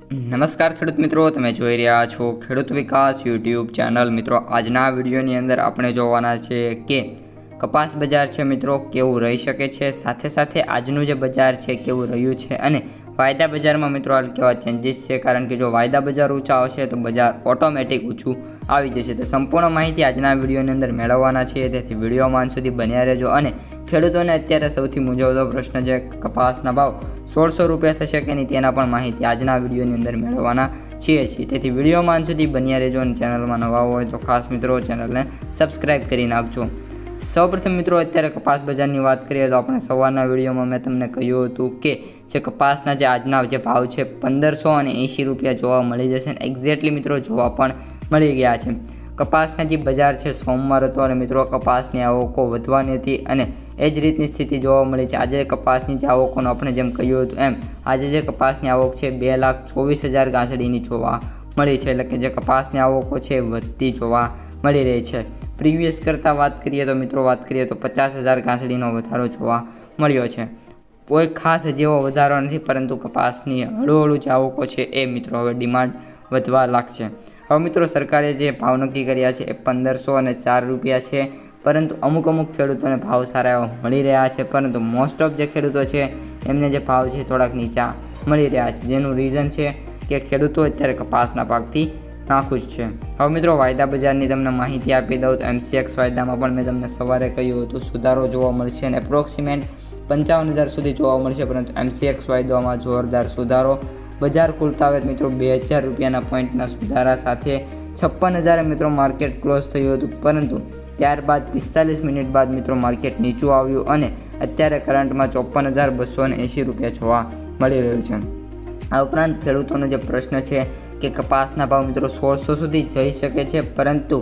નમસ્કાર ખેડૂત મિત્રો, તમે જોઈ રહ્યા છો ખેડૂત વિકાસ યુટ્યુબ ચેનલ। મિત્રો, આજના વિડીયોની અંદર આપણે જોવાના છે કે કપાસ બજાર છે મિત્રો કેવું રહી શકે છે, સાથે સાથે આજનું જે બજાર છે કેવું રહ્યું છે અને વાયદા બજારમાં મિત્રો હાલ કેવા ચેન્જીસ છે। કારણ કે જો વાયદા બજાર ઊંચા આવશે તો બજાર ઓટોમેટિક ઊંચું આવી જશે। તો સંપૂર્ણ માહિતી આજના વિડીયોની અંદર મેળવવાના છીએ, તેથી વિડીયોમાં અંત સુધી બન્યા રહેજો। અને ખેડૂતોને અત્યારે સૌથી મૂંઝવતો પ્રશ્ન છે કપાસના ભાવ 1600 રૂપિયા થશે કે નહીં, તેના પણ માહિતી આજના વિડીયોની અંદર મેળવવાના છીએ। તેથી વિડીયોમાં અંત સુધી બન્યા રહેજો અને ચેનલમાં નવા હોય તો ખાસ મિત્રો ચેનલને સબસ્ક્રાઈબ કરી નાખજો। સૌપ્રથમ મિત્રો, અત્યારે કપાસ બજારની વાત કરીએ તો આપણે સવારના વિડીયોમાં મેં તમને કહ્યું હતું કે જે કપાસના જે આજના જે ભાવ છે 1580 રૂપિયા જોવા મળી જશે અને એક્ઝેક્ટલી મિત્રો જોવા પણ મળી ગયા છે। કપાસના જે બજાર છે સોમવાર હતો અને મિત્રો કપાસની આવકો વધવાની હતી અને એ જ રીતની સ્થિતિ જોવા મળી છે। આજે કપાસની જે આવકોનો આપણે જેમ કહ્યું હતું એમ આજે જે કપાસની આવક છે 2,24,000 ગાંસડીની જોવા મળી છે, એટલે કે જે કપાસની આવકો છે વધતી જોવા મળી રહી છે। પ્રીવિયસ કરતાં વાત કરીએ તો મિત્રો વાત કરીએ તો 50,000 ગાંસડીનો વધારો જોવા મળ્યો છે। કોઈ ખાસ જેવો વધારો નથી, પરંતુ કપાસની હળવું જે આવકો છે એ મિત્રો હવે ડિમાન્ડ વધવા લાગશે। હવે મિત્રો સરકારે જે ભાવ નક્કી કર્યા છે એ 1504 રૂપિયા છે, પરંતુ અમુક ખેડૂતોને ભાવ સારા એવા મળી રહ્યા છે, પરંતુ મોસ્ટ ઓફ જે ખેડૂતો છે એમને જે ભાવ છે થોડાક નીચા મળી રહ્યા છે, જેનું રીઝન છે કે ખેડૂતો અત્યારે કપાસના પાકથી નાખુશ છે। હવે મિત્રો વાયદા બજારની તમને માહિતી આપી દઉં તો MCX વાયદામાં પણ મેં તમને સવારે કહ્યું હતું સુધારો જોવા મળશે અને એપ્રોક્સિમેટ 55,000 સુધી જોવા મળશે, પરંતુ MCX વાયદામાં જોરદાર સુધારો। બજાર ખુલતા હવે મિત્રો 2,000 રૂપિયાના પોઈન્ટના સુધારા સાથે 56,000 મિત્રો માર્કેટ ક્લોઝ થયું હતું, પરંતુ ત્યારબાદ 45 મિનિટ બાદ મિત્રો માર્કેટ નીચું આવ્યું અને અત્યારે કરંટમાં 54,280 રૂપિયા જોવા મળી રહ્યું છે। આ ઉપરાંત ખેડૂતોનો જે પ્રશ્ન છે કે કપાસના ભાવ મિત્રો 1600 સુધી જઈ શકે છે, પરંતુ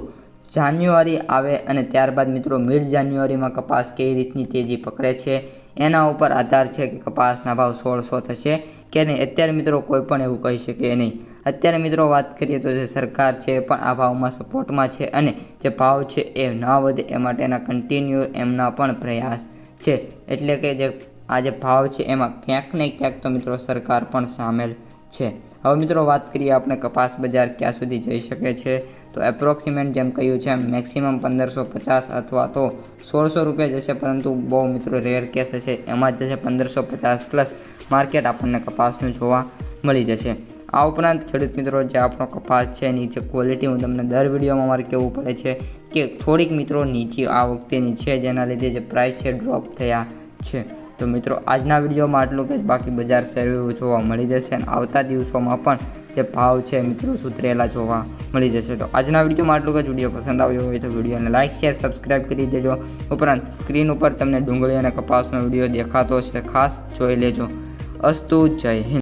જાન્યુઆરી આવે અને ત્યારબાદ મિત્રો મિડ જાન્યુઆરીમાં કપાસ કઈ રીતની તેજી પકડે છે એના ઉપર આધાર છે કે કપાસના ભાવ 1600 થશે કે નહીં। અત્યારે મિત્રો કોઈ પણ એવું કહી શકે નહીં। અત્યારે મિત્રો વાત કરીએ તો જે સરકાર છે પણ આ ભાવમાં સપોર્ટમાં છે અને જે ભાવ છે એ ના વધે એ માટેના કન્ટિન્યુ એમના પણ પ્રયાસ છે, એટલે કે જે આ જે ભાવ છે એમાં ક્યાંક ને ક્યાંક તો મિત્રો સરકાર પણ સામેલ છે। હવે મિત્રો વાત કરીએ આપણે કપાસ બજાર ક્યાં સુધી જઈ શકે છે, તો એપ્રોક્સિમેટ જેમ કહ્યું છે મેક્સિમમ 1550 અથવા તો 1600 રૂપિયા જશે, પરંતુ બહુ મિત્રો રેર કેસ હશે એમાં જ જશે 1550 પ્લસ માર્કેટ આપણને કપાસનું જોવા મળી જશે। આ ઉપરાંત ખેડૂત મિત્રો જે આપણો કપાસ છે એની જે ક્વોલિટી હું તમને દર વિડીયોમાં મારે કહેવું પડે છે કે થોડીક મિત્રો નીચી આ વખતેની છે, જેના લીધે જે પ્રાઇસ છે ડ્રોપ થયા છે। તો મિત્રો આજના વિડીયોમાં આટલું કે બાકી બજાર સારું જોવા મળી જશે અને આવતા દિવસોમાં પણ જે ભાવ છે મિત્રો સુધરેલા જોવા મળી જશે। તો આજના વિડીયોમાં આટલું જ। વિડીયો પસંદ આવ્યો હોય તો વિડીયોને લાઇક શેર સબસ્ક્રાઈબ કરી દેજો। ઉપરાંત સ્ક્રીન ઉપર તમને ડુંગળી અને કપાસનો વિડીયો દેખાતો છે, ખાસ જોઈ લેજો। અસ્તુ, જય હિન્દ।